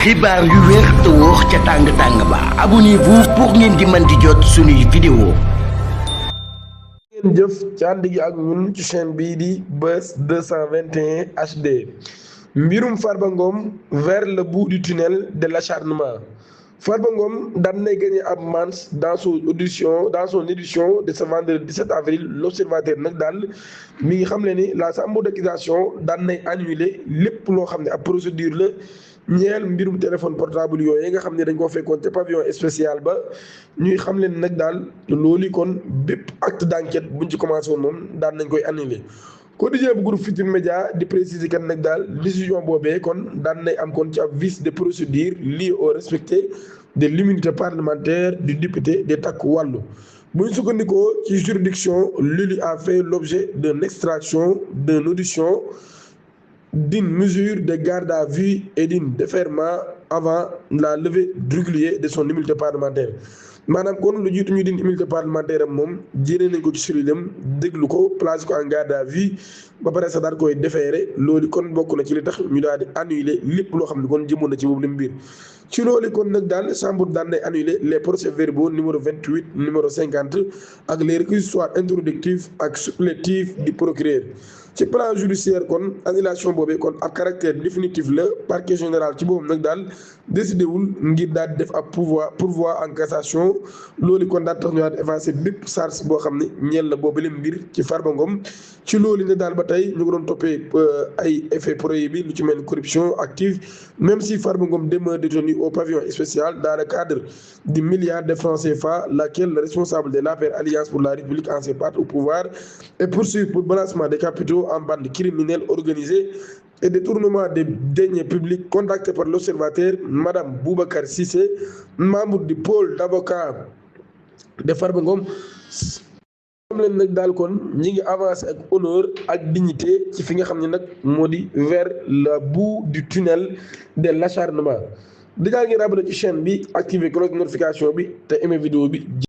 xibaar yu wér te wóor ca tàng ba abonnez-vous pour ngeen di mën di jot suñuy vidéo. ngeen jëf ci ànd gi ak ñun ci chaîne bii di Buzz 221 HD. mbirum Farba Ngom vers le bout du tunnel de l'acharnement. Farba Ngom daan nay gagné ab manche dans son édition de ce vendredi 17 avril. L'Observateur nag daal mi ngi xam le ni la chambre d'accusation daan nay annulé lépp loo xam ne ab procédure la ñeel mbirum téléphone portable yooyu nga xam ne dañ koo fekkoon ca pavillon spécial ba. ñuy xam leen nag daal loolu kon bépp acte d'enquête buñ ci commencé woon moom daan nañ koy annulé. Quotidien bu groupe Futurs Médias di préciser kan nag daal décision boobee kon daan nay am kon ci ab vice de procédure lié au respect de l'immunité parlementaire du député de Takku Wallu. bu ñu sukkandikoo ci juridiction Lulu a fait l'objet d'une extraction d'une audition, d'une mesure de garde à vue et d'un déferment avant la levée régulière de son immunité parlementaire. maanaam kon lu jiitu ñu din immunité parlementaire am moom jéene nañ ko ci cellule déglu ko placé ko en garde à vue ba pare sax daal koy déféré loolu kon bokk na ci li tax ñu daal di annulé lépp loo xam ne kon jëmoon na ci boobu la mbir. ci loolu kon nag daal chambre daan nay annulé les procès-verbaux numéro 28 numéro 50 ak les réquisitoires introductifs ak supplétifs du procureur. ci plan judiciaire kon annulation boobee kon ab caractère définitif la parquet général ci boobu nag daal décidé wul ngir daal di def ab pourvoi en cassation loolu kon daal tax ñu daal di effacé bépp charge boo xam ne ñeel la boobu leen mbir ci Farba Ngom. ci loolu ne daal ba tey ñu ngi doon toppee ay effets prohibés lu ci mel ni corruption active même si Farba Ngom demeure détenu au pavillon spécial dans le cadre du milliard de francs CFA, laquelle le responsable de l'APR Alliance pour la République ancien parti au pouvoir est poursuivi pour blanchiment des capitaux en bande criminelle organisée et détournement des deniers publics. Contacté par l'Observateur, Madame Boubacar Cissé, membre du pôle d'avocats de Farba Ngom, xam leen nag daal kon ñi ngi avancé ak honneur ak dignité ci fi nga xam ne nag moo di vers le bout du tunnel de l'acharnement. Dijaa ngi rabada ci chaîne bi activé cloche notification bi te aimé vidéo bi.